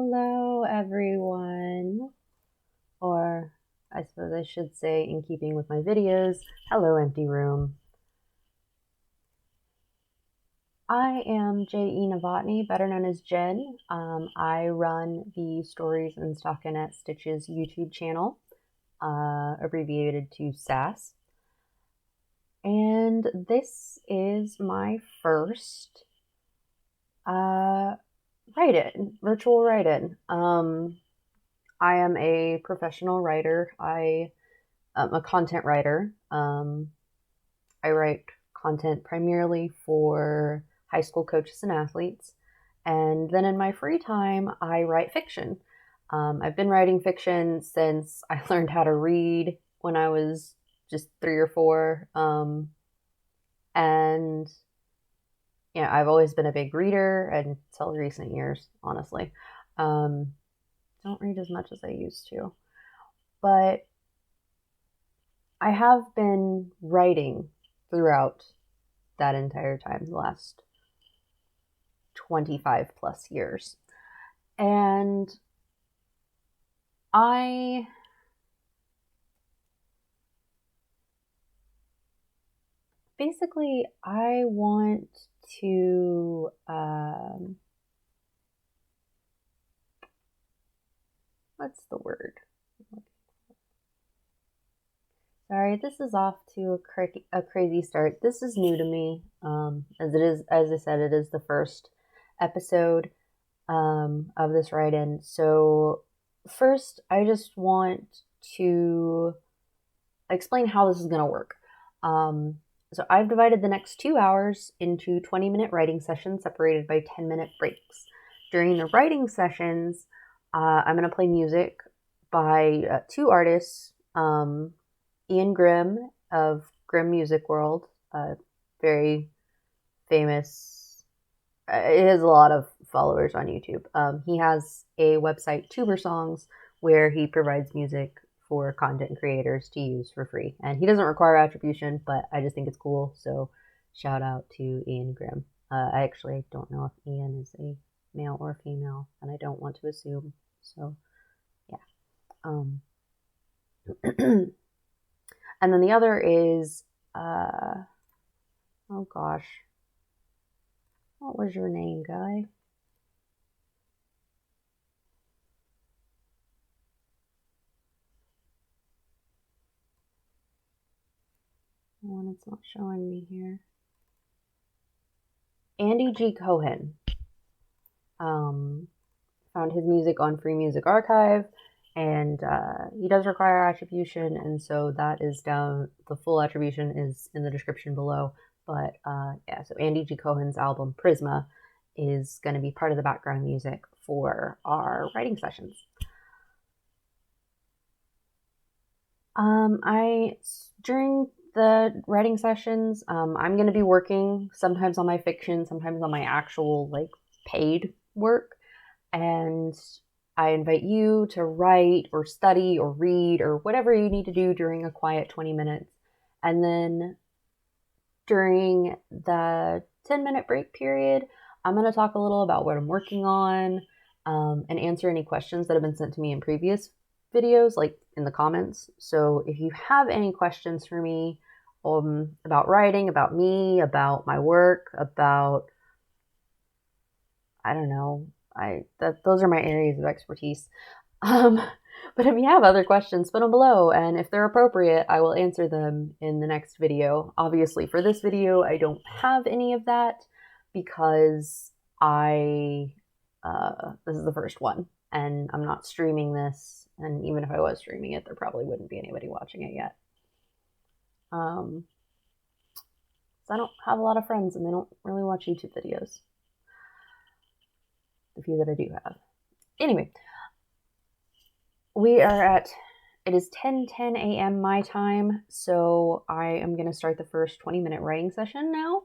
Hello, everyone. Or I suppose I should say, in keeping with my videos, hello, empty room. I am Ean, better known as Jen. I run the Stories and Stockinette Stitches YouTube channel, abbreviated to S.a.S.S. And this is my first virtual write-in. I am a professional writer. I am a content writer. I write content primarily for high school coaches and athletes. And then in my free time, I write fiction. I've been writing fiction since I learned how to read when I was just 3 or 4. And I've always been a big reader until recent years, honestly. Don't read as much as I used to. But I have been writing throughout that entire time, the last 25 plus years. And I want to what's the word? Sorry, this is off to a crazy start. This is new to me. As I said, it is the first episode of this write-in. So first, I just want to explain how this is going to work. So I've divided the next 2 hours into 20-minute writing sessions separated by 10-minute breaks. During the writing sessions, I'm going to play music by 2 artists, Ean Grimm of Grimm Music World, very famous. It has a lot of followers on YouTube. He has a website, Tuber Songs, where he provides music for content creators to use for free. And he doesn't require attribution, but I just think it's cool. So shout out to Ean Grimm. I actually don't know if Ian is a male or female, and I don't want to assume. So yeah. And then the other is, oh gosh, what was your name, guy? Oh, and it's not showing me here. Andy G. Cohen. Found his music on Free Music Archive, and he does require attribution, and so that is down. The full attribution is in the description below. But so Andy G. Cohen's album Prisma is going to be part of the background music for our writing sessions. During the writing sessions, I'm going to be working sometimes on my fiction, sometimes on my actual paid work. And I invite you to write or study or read or whatever you need to do during a quiet 20 minutes. And then during the 10-minute break period, I'm going to talk a little about what I'm working on, and answer any questions that have been sent to me in previous videos, like in the comments. So if you have any questions for me about writing, about me, about my work, about, I don't know, those are my areas of expertise. But if you have other questions, put them below, and if they're appropriate, I will answer them in the next video. Obviously, for this video, I don't have any of that because this is the first one, and I'm not streaming this, and even if I was streaming it, there probably wouldn't be anybody watching it yet. So I don't have a lot of friends, and they don't really watch YouTube videos. The few that I do have. Anyway, it is 10:10 a.m. my time, so I am going to start the first 20-minute writing session now.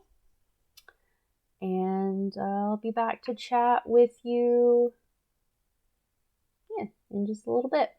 And I'll be back to chat with you in just a little bit.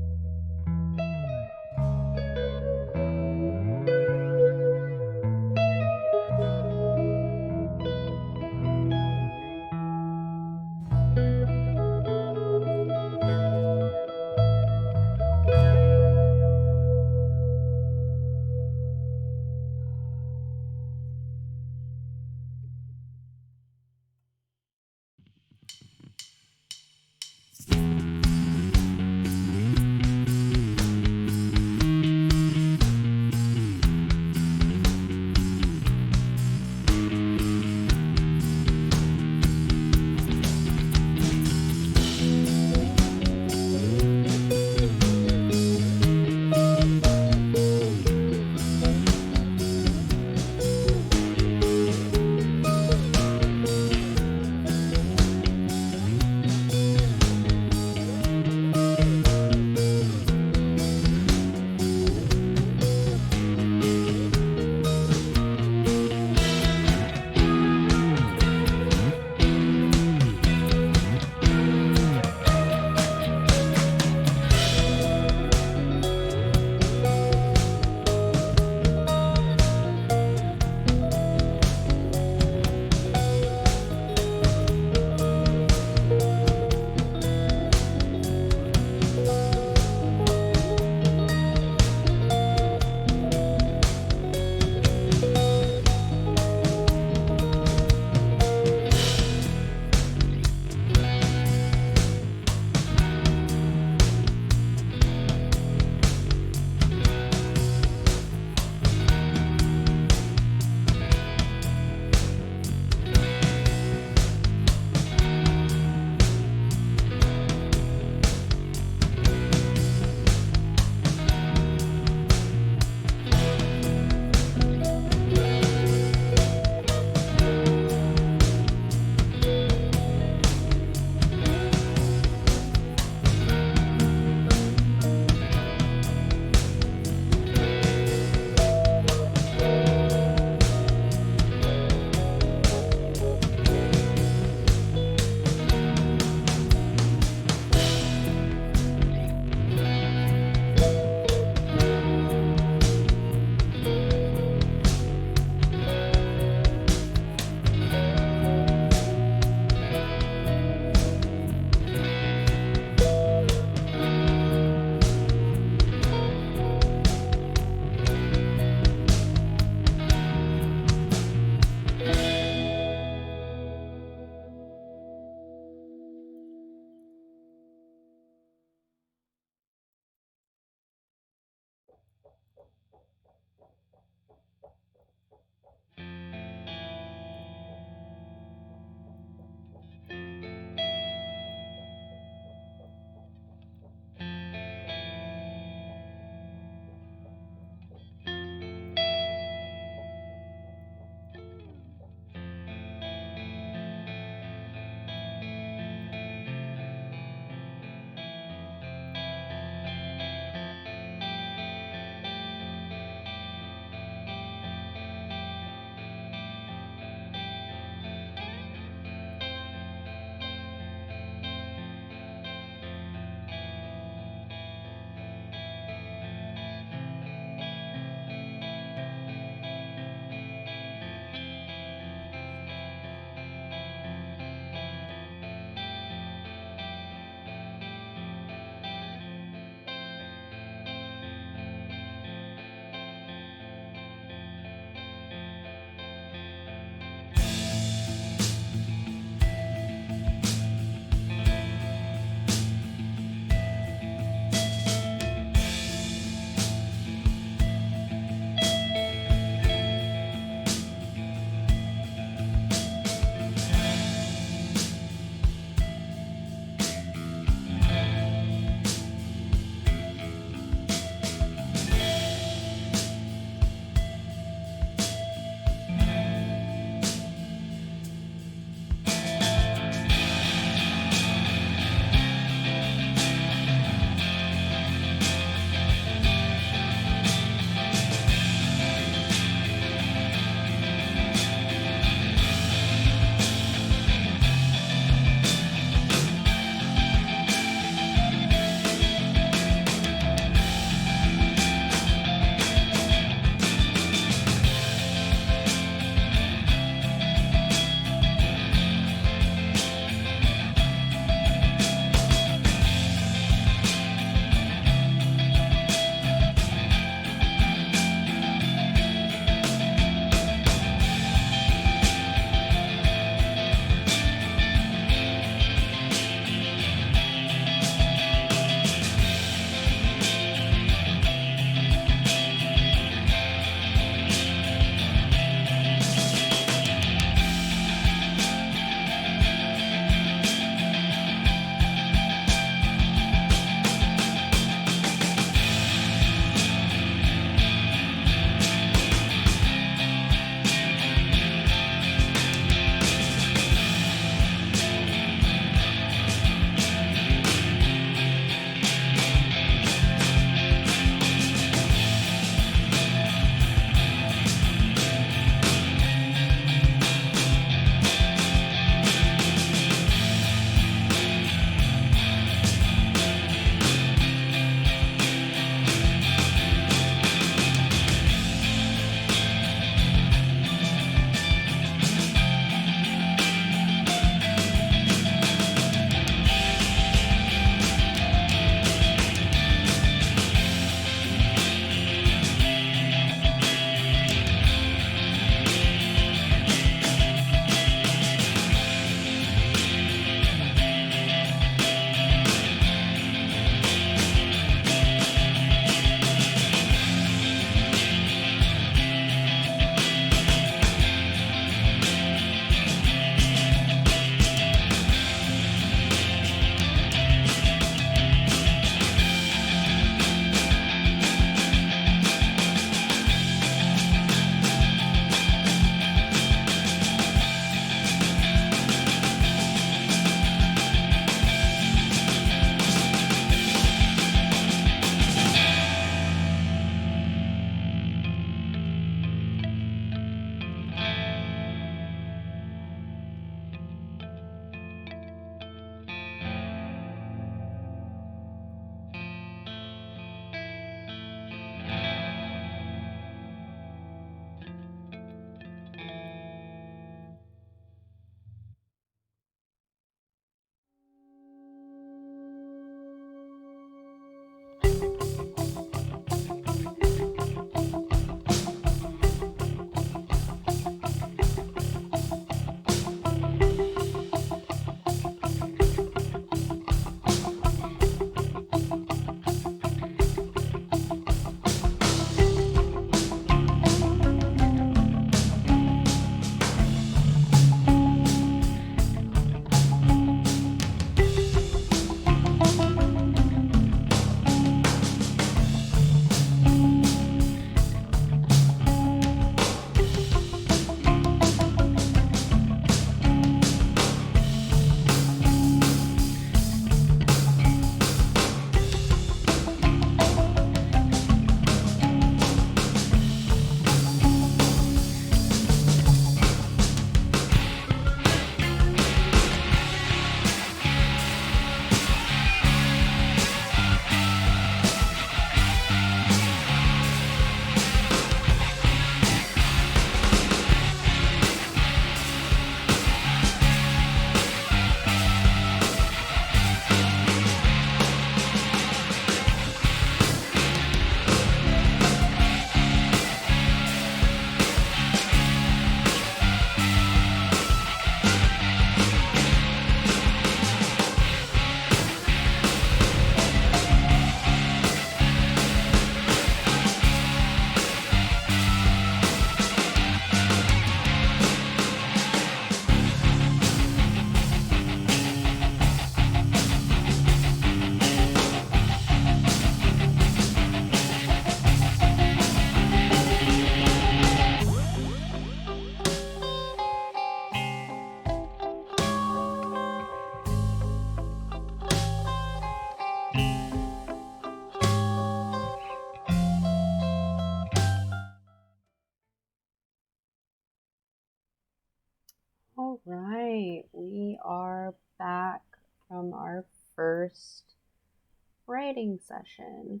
writing session.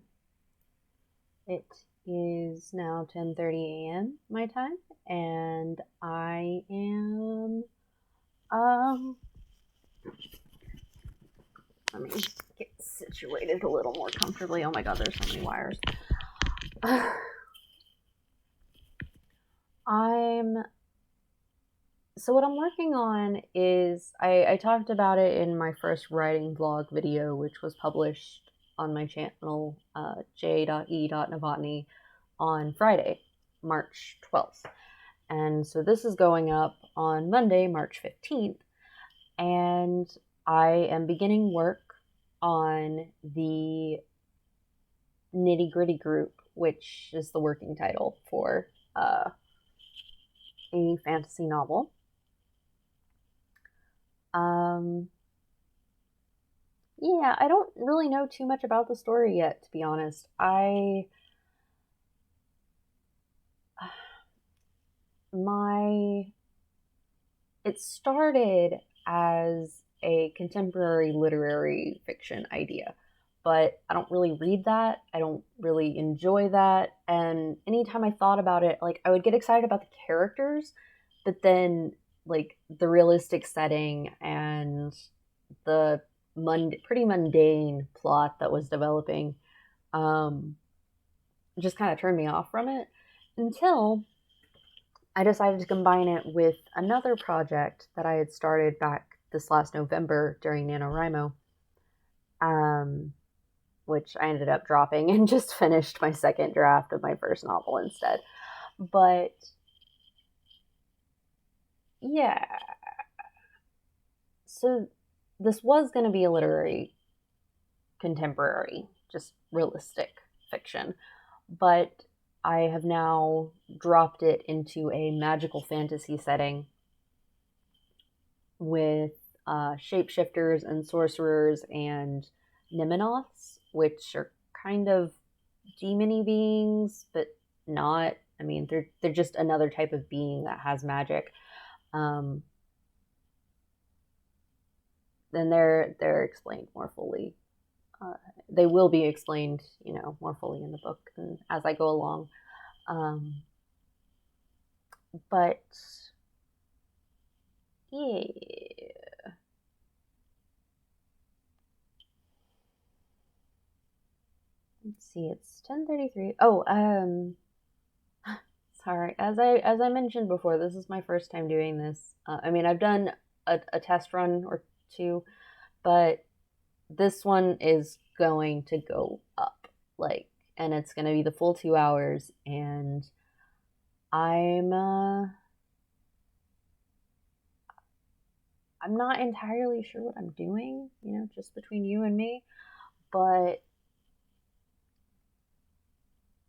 It is now 10:30 a.m. my time, and I am let me get situated a little more comfortably. Oh my god, there's so many wires. So what I'm working on is, I talked about it in my first writing vlog video, which was published on my channel, j.e.novotny, on Friday, March 12th. And so this is going up on Monday, March 15th. And I am beginning work on the Nitty Gritty Group, which is the working title for a fantasy novel. Yeah, I don't really know too much about the story yet, to be honest. It started as a contemporary literary fiction idea, but I don't really read that. I don't really enjoy that. And anytime I thought about it, like, I would get excited about the characters, but then, like, the realistic setting and the pretty mundane plot that was developing just kind of turned me off from it, until I decided to combine it with another project that I had started back this last November during NaNoWriMo, which I ended up dropping and just finished my second draft of my first novel instead. But yeah, so this was going to be a literary contemporary, just realistic fiction, but I have now dropped it into a magical fantasy setting with shapeshifters and sorcerers and Niminoths, which are kind of demony beings, but not. I mean, they're just another type of being that has magic. Then they're explained more fully. They will be explained, more fully in the book and as I go along. But yeah. Let's see, it's 10:33. Oh, sorry. As I mentioned before, this is my first time doing this. I mean, I've done a test run or two, but this one is going to go up, and it's going to be the full 2 hours, and I'm not entirely sure what I'm doing, just between you and me, but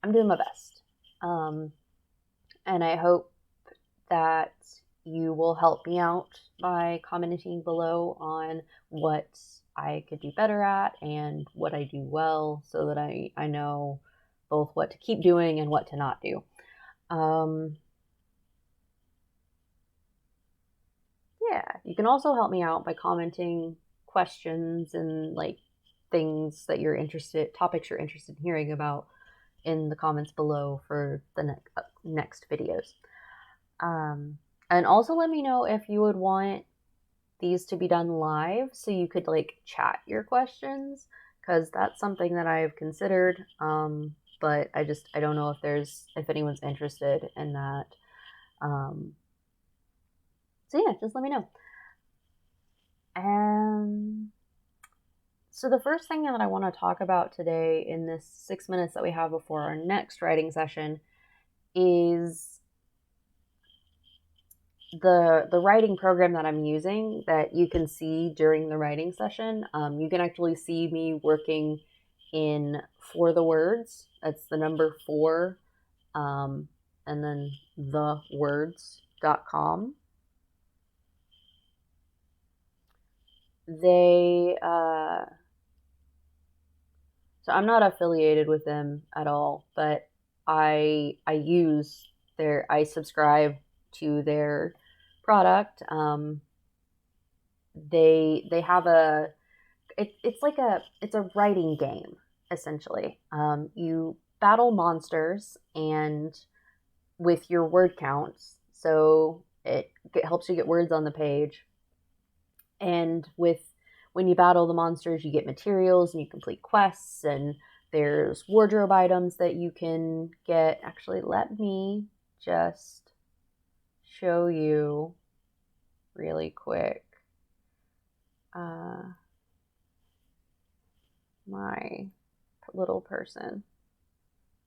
I'm doing my best. And I hope that you will help me out by commenting below on what I could be better at and what I do well, so that I know both what to keep doing and what to not do. Yeah, you can also help me out by commenting questions and things that topics you're interested in hearing about in the comments below for the next videos. And also let me know if you would want these to be done live, so you could chat your questions, because that's something that I've considered. But I don't know if anyone's interested in that. So yeah, just let me know. So the first thing that I want to talk about today in this 6 minutes that we have before our next writing session is the writing program that I'm using that you can see during the writing session. You can actually see me working in For the Words. That's the number 4, and then thewords.com. So I'm not affiliated with them at all, but I subscribe to their product. They have it's a writing game. essentially. You battle monsters and with your word counts, so it helps you get words on the page. And when you battle the monsters, you get materials and you complete quests, and there's wardrobe items that you can get. Actually, let me just show you really quick my little person.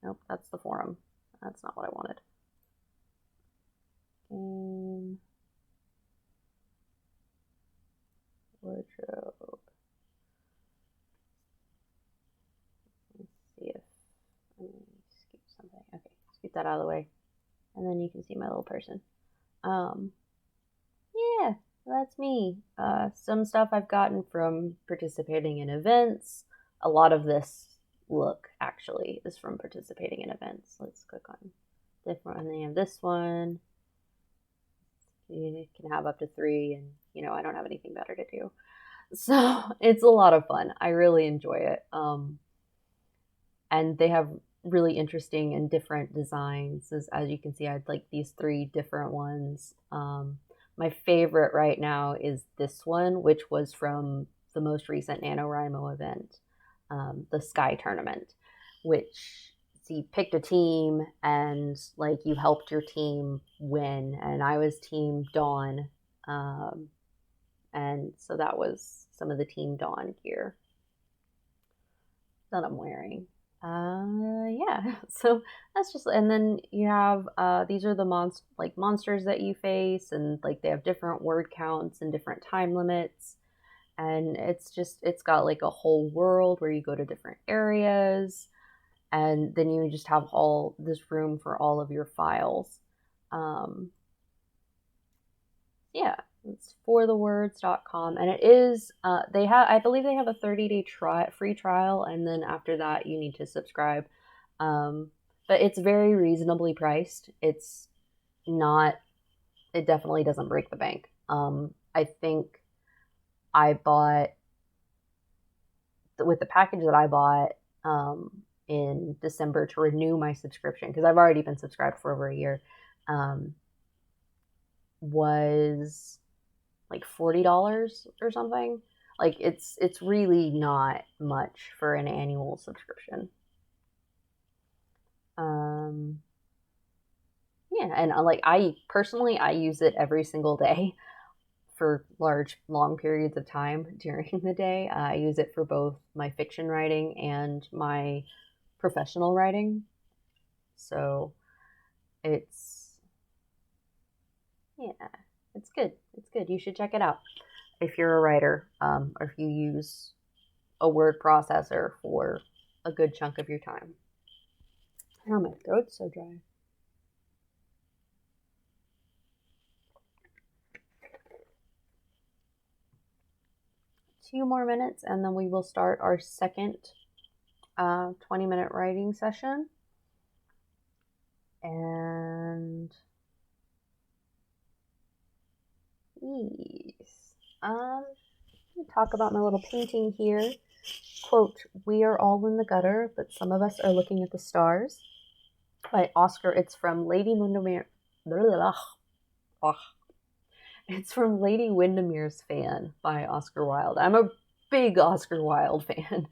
Nope, that's the forum. That's not what I wanted. Wardrobe. Let's see if I can scoop something. Okay, scoop that out of the way. And then you can see my little person. Yeah, that's me. Some stuff I've gotten from participating in events. A lot of this look actually is from participating in events. Let's click on different, and then you have this one. You can have up to 3, and I don't have anything better to do. So it's a lot of fun. I really enjoy it. And they have really interesting and different designs. As you can see, I had like these 3 different ones. My favorite right now is this one, which was from the most recent NaNoWriMo event, the Sky Tournament, which you picked a team and like you helped your team win. And I was Team Dawn. And so that was some of the Team Dawn gear that I'm wearing. Yeah, so that's just, and then you have these are the monsters that you face, and like they have different word counts and different time limits, and it's got like a whole world where you go to different areas, and then you just have all this room for all of your files. Yeah, it's forthewords.com, and it is I believe they have a 30-day free trial, and then after that you need to subscribe. But it's very reasonably priced. It definitely doesn't break the bank. I think I bought, with the package that I bought in December to renew my subscription, because I've already been subscribed for over a year, was like $40 or something. Like it's really not much for an annual subscription. Yeah, and like I personally use it every single day for long periods of time during the day. I use it for both my fiction writing and my professional writing. So it's good. It's good. You should check it out if you're a writer, or if you use a word processor for a good chunk of your time. Oh, my throat's so dry. Two more minutes, and then we will start our second 20-minute writing session. And yes, I'm going to talk about my little painting here. Quote, "We are all in the gutter, but some of us are looking at the stars," by Oscar. It's from Lady Windermere. It's from Lady Windermere's Fan by Oscar Wilde. I'm a big Oscar Wilde fan.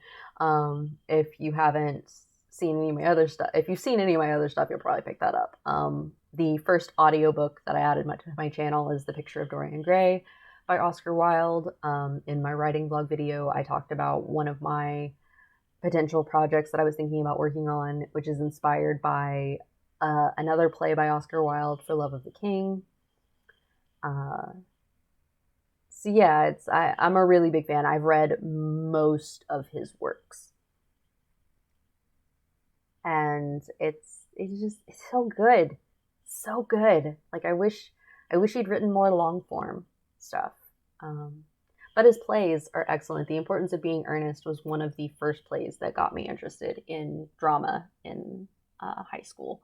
If you haven't seen any of my other stuff, if you've seen any of my other stuff, you'll probably pick that up. The first audiobook that I added to my channel is The Picture of Dorian Gray by Oscar Wilde. In my writing blog video, I talked about one of my potential projects that I was thinking about working on, which is inspired by another play by Oscar Wilde, For Love of the King. So yeah, I'm a really big fan. I've read most of his works, and it's so good, so good. Like I wish he'd written more long form stuff. But his plays are excellent. The Importance of Being Earnest was one of the first plays that got me interested in drama in high school.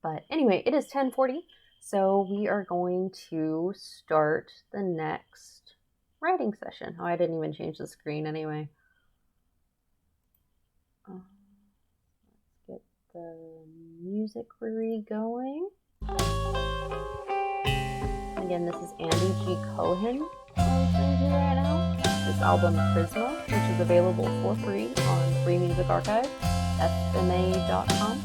But anyway, it is 10:40. So we are going to start the next writing session. Oh, I didn't even change the screen anyway. Let's get the music re-going. Again, this is Andy G. Cohen listening to right now. This album Prisma, which is available for free on Free Music Archive, fma.com.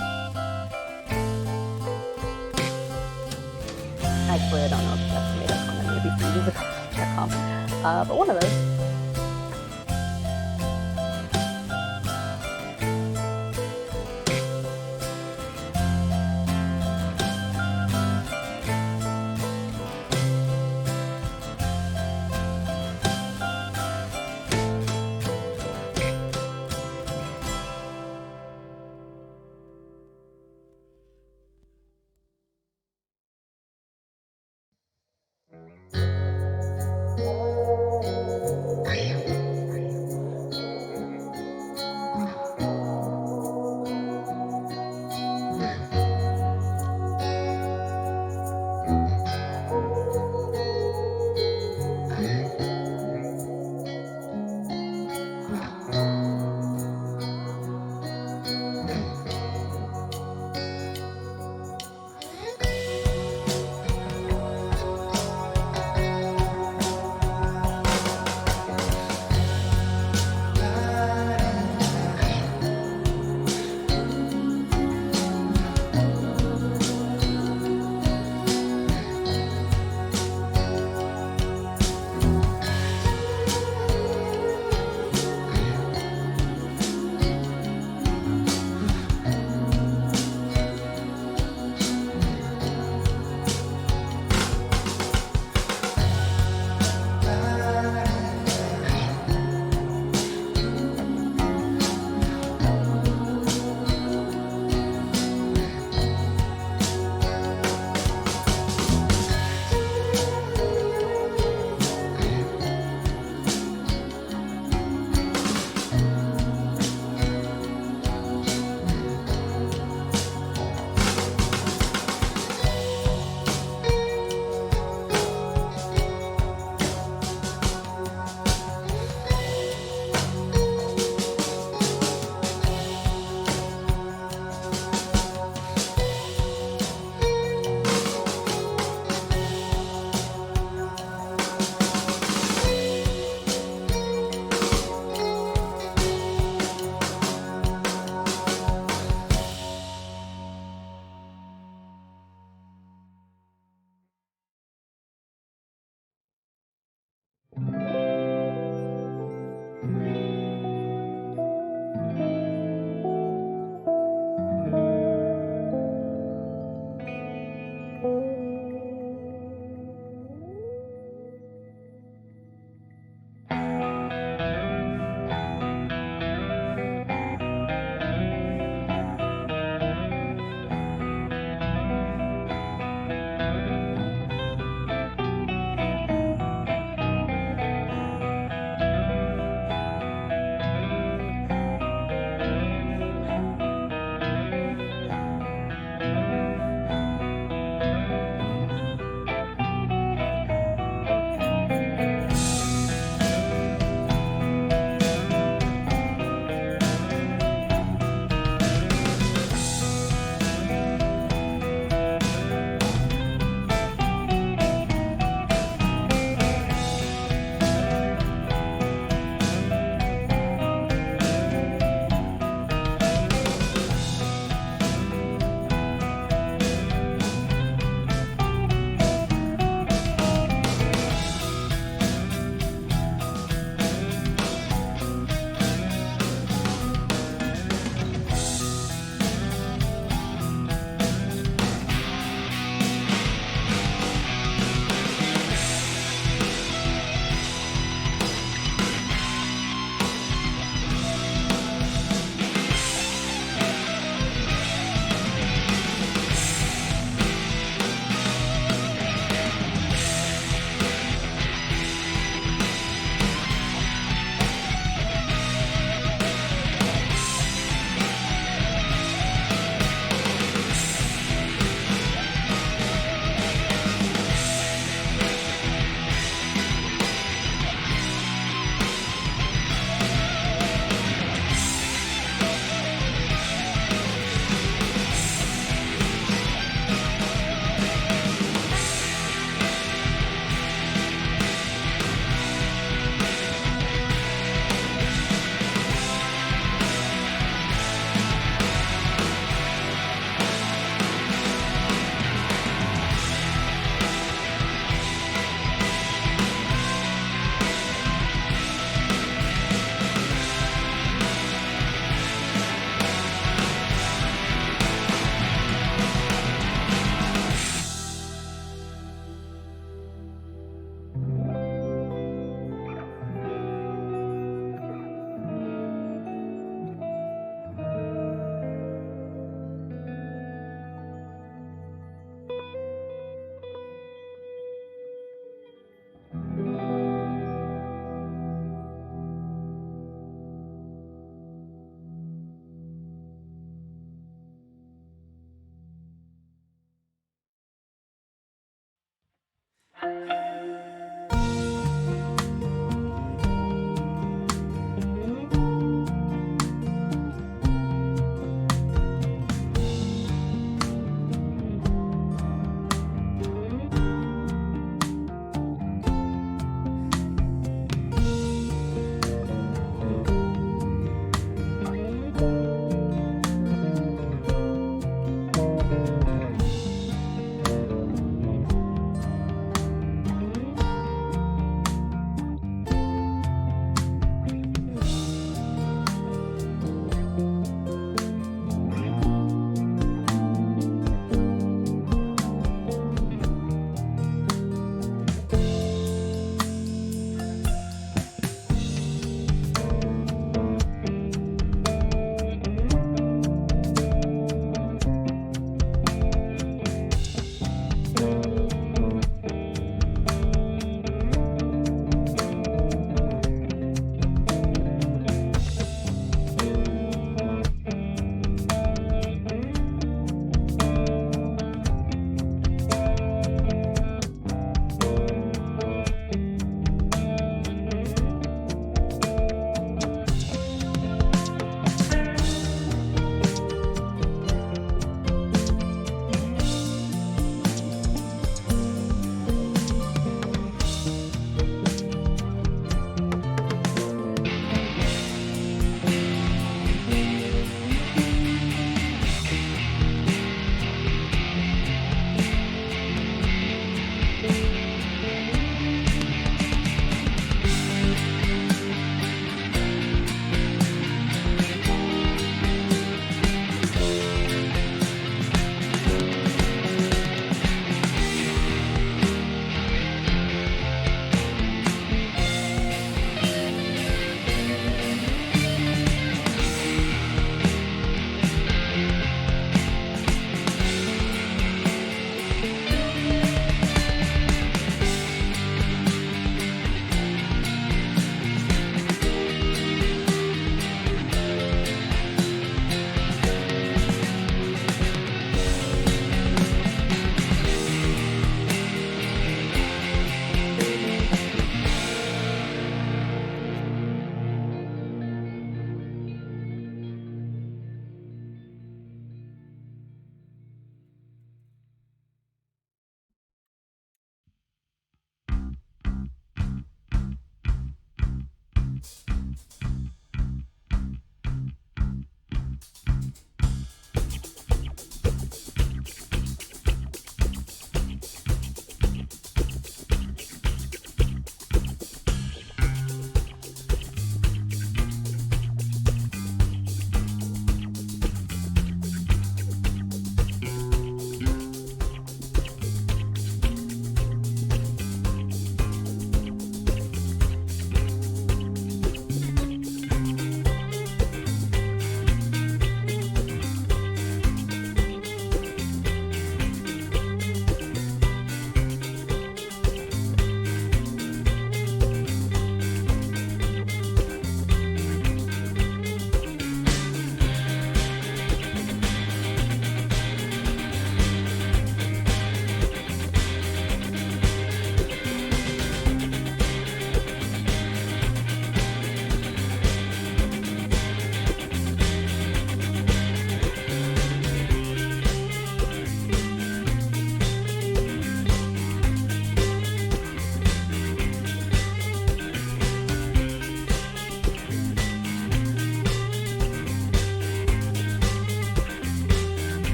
Actually, I don't know if it's fma.com, it may be freemusicarchive.com, but one of those.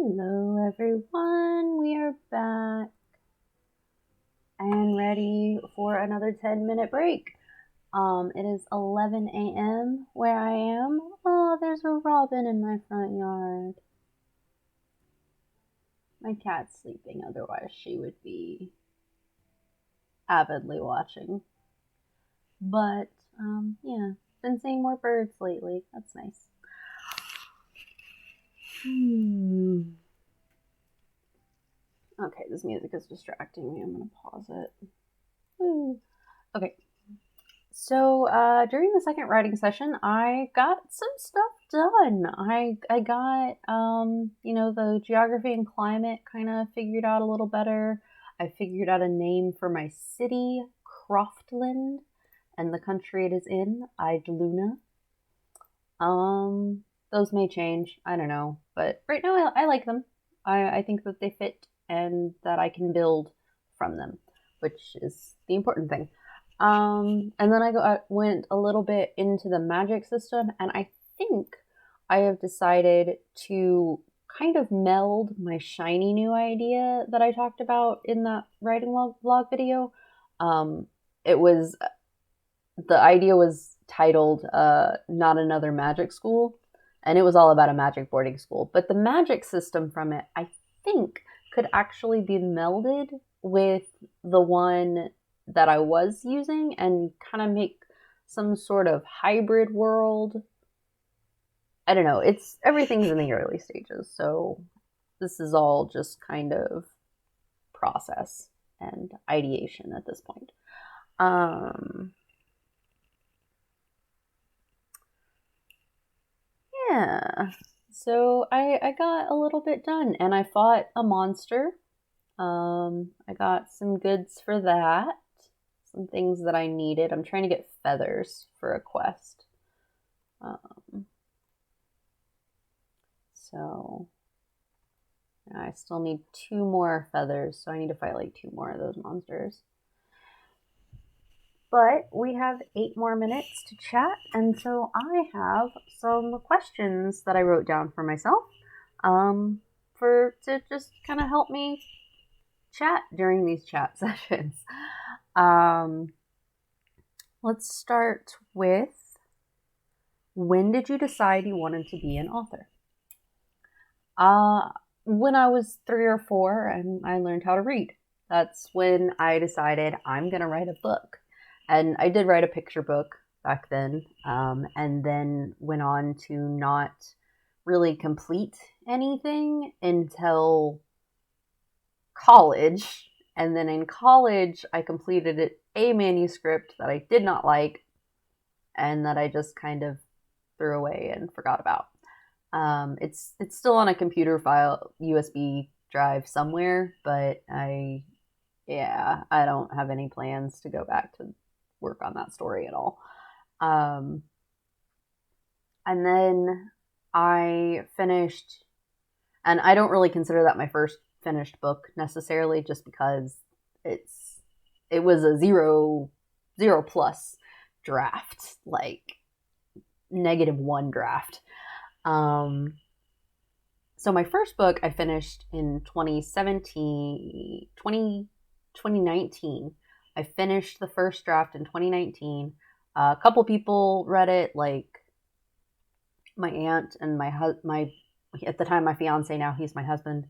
Hello everyone, we are back and ready for another 10-minute break. It is 11 a.m. where I am. Oh, there's a robin in my front yard. My cat's sleeping, otherwise she would be avidly watching. But, yeah, been seeing more birds lately. That's nice. Okay, this music is distracting me. I'm gonna pause it. Okay. So during the second writing session, I got some stuff done. I got the geography and climate kind of figured out a little better. I figured out a name for my city, Croftland, and the country it is in, Idluna. Those may change. I don't know, but right now I like them. I think that they fit and that I can build from them, which is the important thing. And then I went a little bit into the magic system, and I think I have decided to kind of meld my shiny new idea that I talked about in that writing vlog video. The idea was titled Not Another Magic School, and it was all about a magic boarding school. But the magic system from it, I think, could actually be melded with the one that I was using and kind of make some sort of hybrid world. I don't know. Everything's in the early stages, so this is all just kind of process and ideation at this point. Yeah. So I got a little bit done, and I fought a monster. I got some goods for that. Some things that I needed. I'm trying to get feathers for a quest. So I still need 2 more feathers, so I need to fight like 2 more of those monsters. But we have 8 more minutes to chat, and so I have some questions that I wrote down for myself to just kind of help me chat during these chat sessions. Let's start with, when did you decide you wanted to be an author? When I was 3 or 4 and I learned how to read. That's when I decided I'm going to write a book. And I did write a picture book back then, and then went on to not really complete anything until college. And then in college, I completed a manuscript that I did not like and that I just kind of threw away and forgot about. It's still on a computer file, USB drive somewhere, but I don't have any plans to go back to work on that story at all. And then I finished, and I don't really consider that my first finished book necessarily, just because it was a zero plus draft, like -1 draft. So my first book I finished in 2019. I finished the first draft in 2019. A couple people read it, like my aunt and my at the time my fiance, now he's my husband.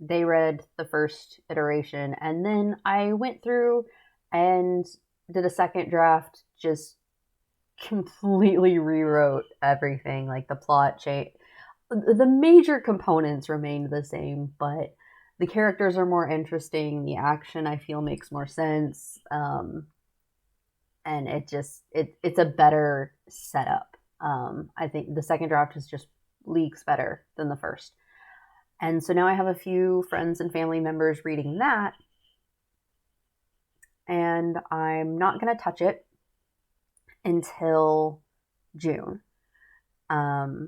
They read the first iteration, and then I went through and did a second draft, just completely rewrote everything, like the plot change. The major components remained the same, but the characters are more interesting. The action, I feel, makes more sense. And it's a better setup. I think the second draft is just leagues better than the first. And so now I have a few friends and family members reading that, and I'm not going to touch it until June. How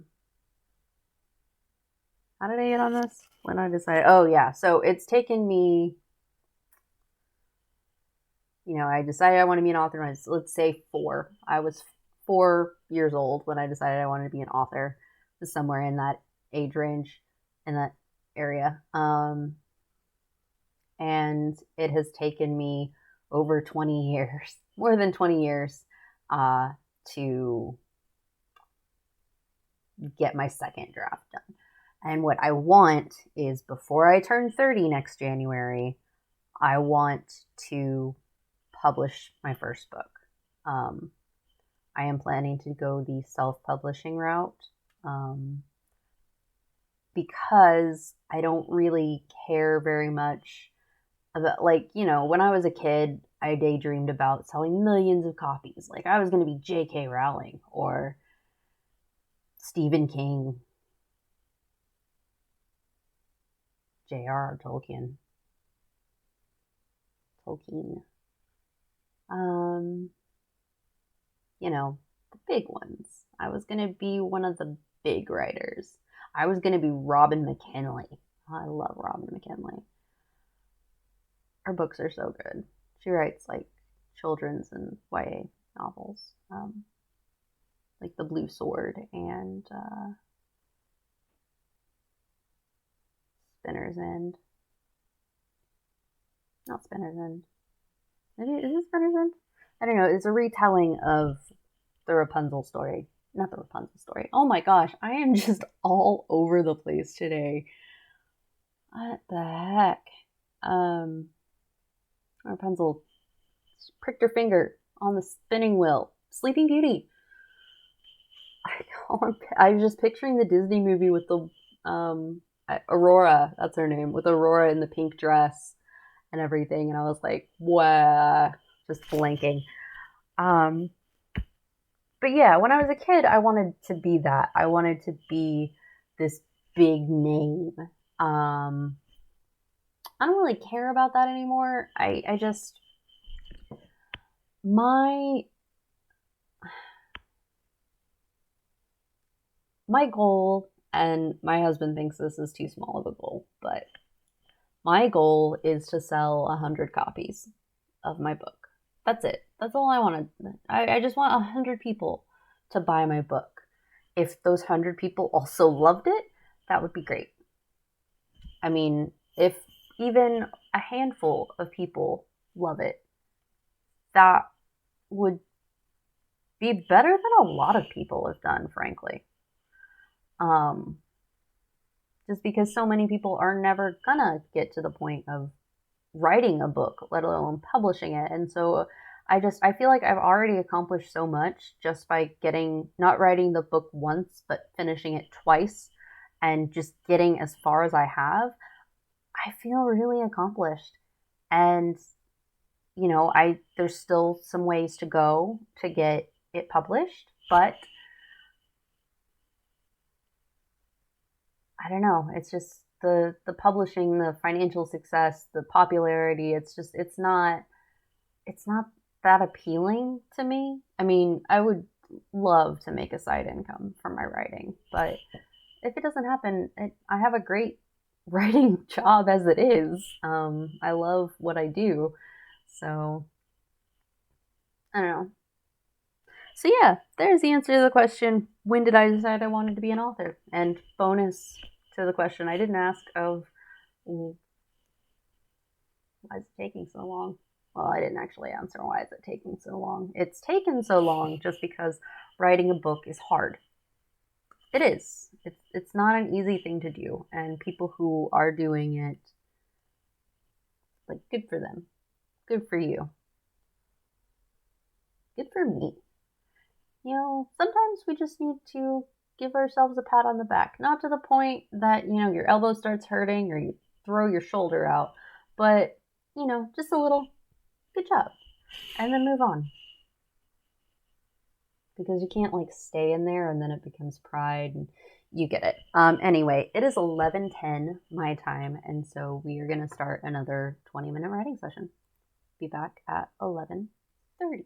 did I get on this? When I decided, oh yeah, so it's taken me, I decided I want to be an author when let's say 4. I was 4 years old when I decided I wanted to be an author. somewhere in that age range, in that area. And it has taken me over 20 years, more than 20 years, to get my second draft done. And what I want is, before I turn 30 next January, I want to publish my first book. I am planning to go the self-publishing route, because I don't really care very much about, like, when I was a kid, I daydreamed about selling millions of copies. Like, I was going to be J.K. Rowling or Stephen King, J.R.R. Tolkien. The big ones. I was going to be one of the big writers. I was going to be Robin McKinley. I love Robin McKinley. Her books are so good. She writes like children's and YA novels, like The Blue Sword and Spinner's End. Not Spinner's End. Is it Spinner's End? I don't know. It's a retelling of the Rapunzel story. Not the Rapunzel story. Oh my gosh, I am just all over the place today. What the heck? Rapunzel pricked her finger on the spinning wheel. Sleeping Beauty. I was just picturing the Disney movie with the Aurora. That's her name. With Aurora in the pink dress and everything, and I was like, wow, just blanking. But yeah, when I was a kid, I wanted to be that. I wanted to be this big name. I don't really care about that anymore. I just, my goal, and my husband thinks this is too small of a goal, but my goal is to sell 100 copies of my book. That's it. That's all I wanted. I just want 100 people to buy my book. If those 100 people also loved it, that would be great. I mean, if even a handful of people love it, that would be better than a lot of people have done, frankly. Just because so many people are never gonna get to the point of writing a book, let alone publishing it. And so I feel like I've already accomplished so much just by not writing the book once, but finishing it twice and just getting as far as I have. I feel really accomplished. And, there's still some ways to go to get it published, but I don't know. It's just the publishing, the financial success, the popularity. It's not that appealing to me. I mean, I would love to make a side income from my writing, but if it doesn't happen, I have a great writing job as it is. I love what I do, so I don't know. So yeah, there's the answer to the question, when did I decide I wanted to be an author? And bonus to the question I didn't ask of, why is it taking so long? Well, I didn't actually answer why is it taking so long. It's taken so long just because writing a book is hard. It is. It's not an easy thing to do, and people who are doing it, like, good for them. Good for you. Good for me. Sometimes we just need to give ourselves a pat on the back. Not to the point that, your elbow starts hurting or you throw your shoulder out, but, just a little good job. And then move on. Because you can't, stay in there and then it becomes pride, and you get it. Anyway, it is 11:10 my time, and so we are going to start another 20-minute writing session. Be back at 11:30.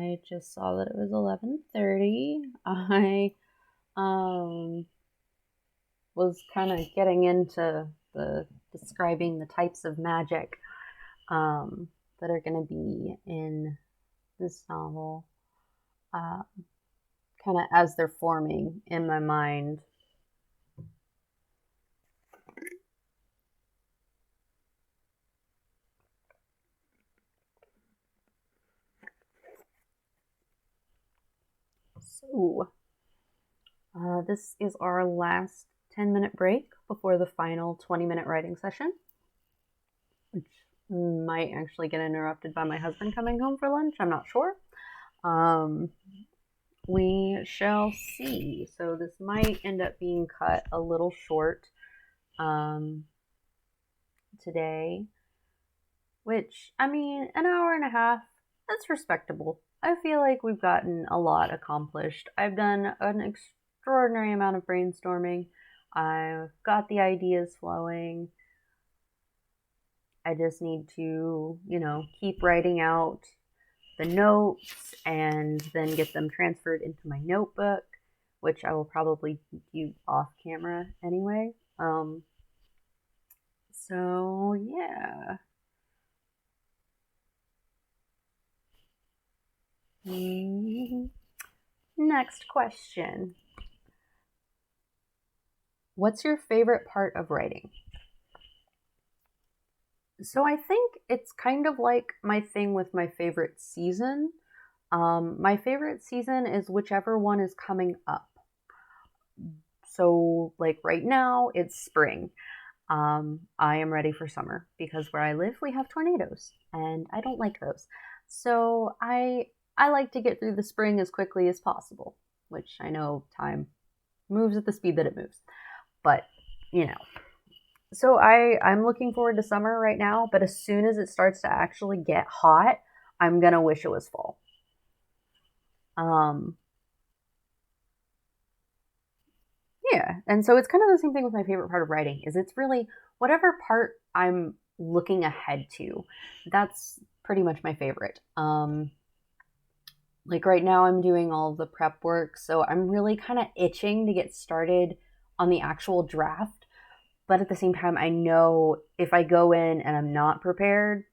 I just saw that it was 11:30. I was kind of getting into the describing the types of magic that are going to be in this novel, kind of as they're forming in my mind. So, this is our last 10-minute break before the final 20-minute writing session, which might actually get interrupted by my husband coming home for lunch. I'm not sure. We shall see. So this might end up being cut a little short today, which, I mean, an hour and a half, that's respectable. I feel like we've gotten a lot accomplished. I've done an extraordinary amount of brainstorming. I've got the ideas flowing. I just need to, keep writing out the notes and then get them transferred into my notebook, which I will probably do off camera anyway. So yeah. Next question. What's your favorite part of writing? So I think it's kind of like my thing with my favorite season. My favorite season is whichever one is coming up. So like right now it's spring. I am ready for summer because where I live we have tornadoes and I don't like those. So I like to get through the spring as quickly as possible, which I know time moves at the speed that it moves. But, So I'm looking forward to summer right now, but as soon as it starts to actually get hot, I'm going to wish it was fall. Yeah, and so it's kind of the same thing with my favorite part of writing, is it's really whatever part I'm looking ahead to. That's pretty much my favorite. Like right now I'm doing all the prep work, so I'm really kind of itching to get started on the actual draft. But at the same time, I know if I go in and I'm not prepared,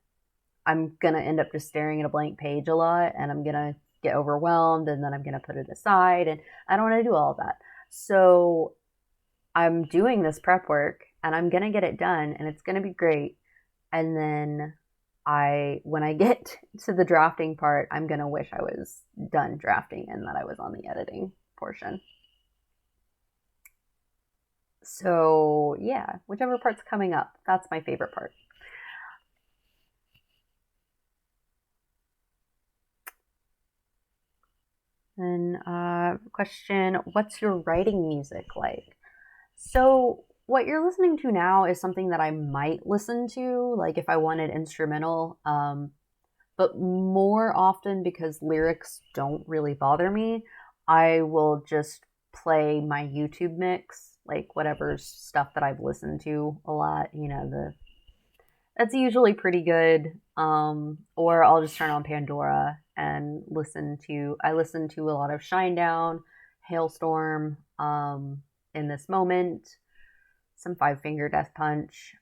I'm going to end up just staring at a blank page a lot and I'm going to get overwhelmed and then I'm going to put it aside. And I don't want to do all of that. So I'm doing this prep work and I'm going to get it done and it's going to be great. And then when I get to the drafting part, I'm going to wish I was done drafting and that I was on the editing portion. So yeah, whichever part's coming up, that's my favorite part. Then question, what's your writing music like? So what you're listening to now is something that I might listen to, like if I wanted instrumental, but more often because lyrics don't really bother me, I will just play my YouTube mix, like whatever stuff that I've listened to a lot, that's usually pretty good. Or I'll just turn on Pandora and listen to a lot of Shinedown, Hailstorm, In This Moment, some Five Finger Death Punch,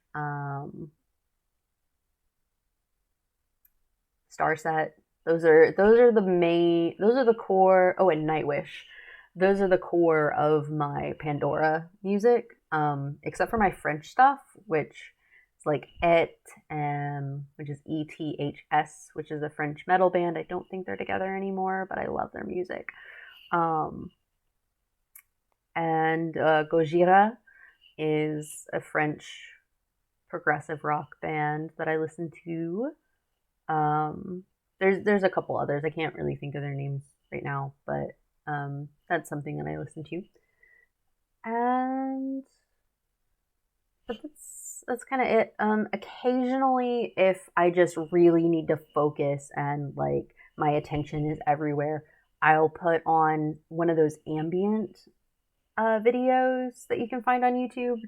Starset. Those are the core. Oh, and Nightwish. Those are the core of my Pandora music. Except for my French stuff, which is like which is ETHS, which is a French metal band. I don't think they're together anymore, but I love their music. And Gojira is a French progressive rock band that I listen to. There's a couple others. I can't really think of their names right now, but that's something that I listen to. But that's kind of it. Occasionally, if I just really need to focus and like my attention is everywhere, I'll put on one of those ambient videos that you can find on YouTube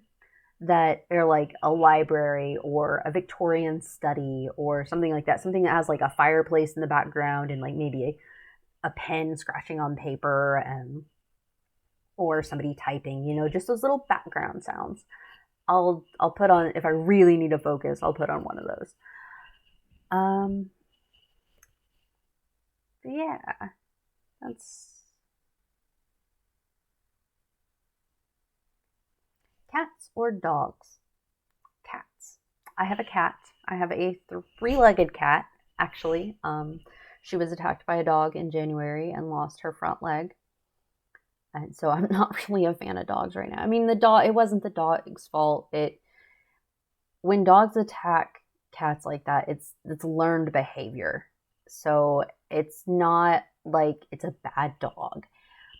that are like a library or a Victorian study or something like that. Something that has like a fireplace in the background and like maybe a pen scratching on paper or somebody typing, just those little background sounds. I'll put on, if I really need to focus, I'll put on one of those. Yeah, that's cats or dogs. Cats. I have a cat. I have a three-legged cat, actually. She was attacked by a dog in January and lost her front leg. And so I'm not really a fan of dogs right now. I mean, it wasn't the dog's fault. When dogs attack cats like that, it's learned behavior. So it's not like it's a bad dog.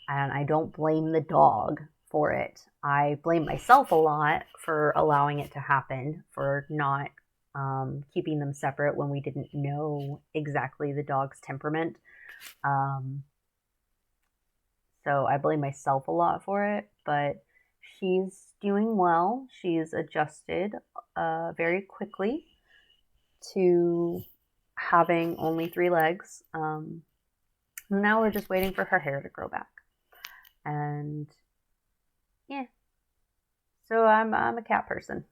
And I don't blame the dog for it. I blame myself a lot for allowing it to happen, for not keeping them separate when we didn't know exactly the dog's temperament. So I blame myself a lot for it, but she's doing well. She's adjusted very quickly to having only 3 legs. Now we're just waiting for her hair to grow back. And yeah, so I'm a cat person.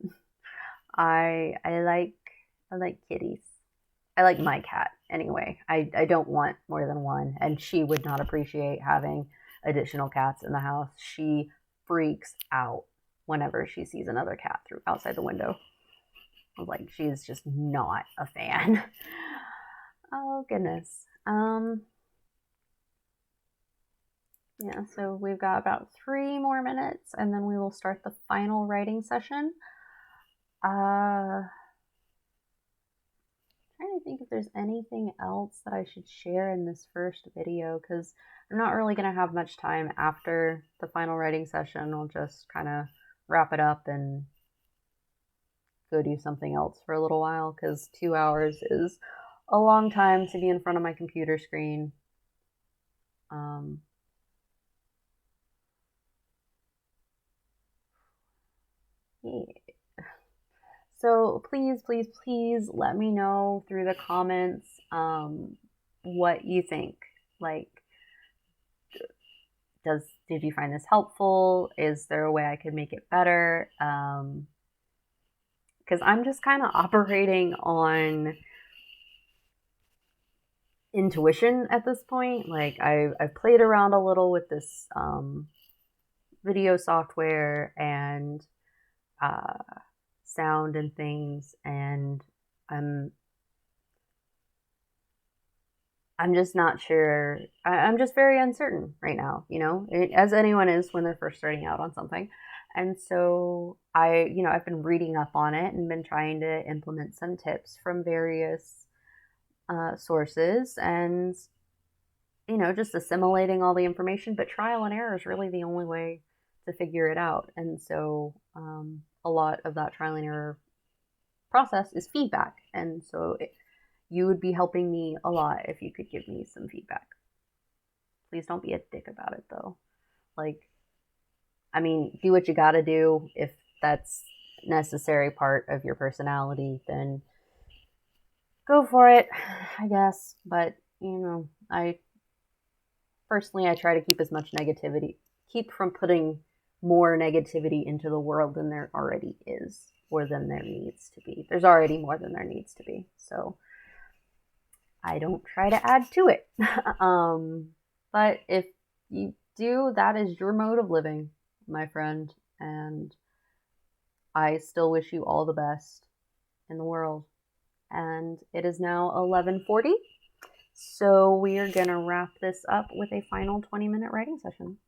I like kitties. I like my cat anyway. I don't want more than one, and she would not appreciate having additional cats in the house. She freaks out whenever she sees another cat outside the window. Like, she's just not a fan. Oh goodness. Yeah, so we've got about 3 more minutes and then we will start the final writing session. Trying to think if there's anything else that I should share in this first video, because I'm not really going to have much time after the final writing session. I'll just kind of wrap it up and go do something else for a little while, because 2 hours is a long time to be in front of my computer screen. Yeah. So please, please, please let me know through the comments what you think. Like, did you find this helpful? Is there a way I could make it better? Because I'm just kind of operating on intuition at this point. Like, I've played around a little with this video software and sound and things, and I'm just not sure. I'm just very uncertain right now, as anyone is when they're first starting out on something. And so I've been reading up on it and been trying to implement some tips from various sources, and just assimilating all the information. But trial and error is really the only way to figure it out. And so a lot of that trial and error process is feedback. And so you would be helping me a lot if you could give me some feedback. Please don't be a dick about it, though. Like, I mean, do what you gotta do. If that's necessary part of your personality, then go for it, I guess. But, I try to keep as much negativity, keep from putting more negativity into the world than there already is, or than there needs to be. There's already more than there needs to be. So I don't try to add to it. But if you do, that is your mode of living, my friend. And I still wish you all the best in the world. And it is now 11:40. So we are going to wrap this up with a final 20-minute writing session.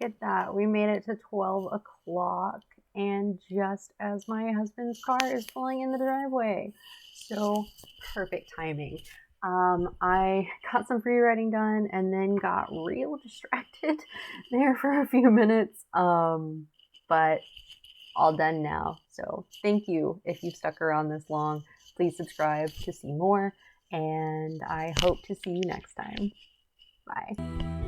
at that. We made it to 12 o'clock, and just as my husband's car is pulling in the driveway. So perfect timing. I got some free writing done and then got real distracted there for a few minutes. But all done now. So thank you if you've stuck around this long. Please subscribe to see more, and I hope to see you next time. Bye.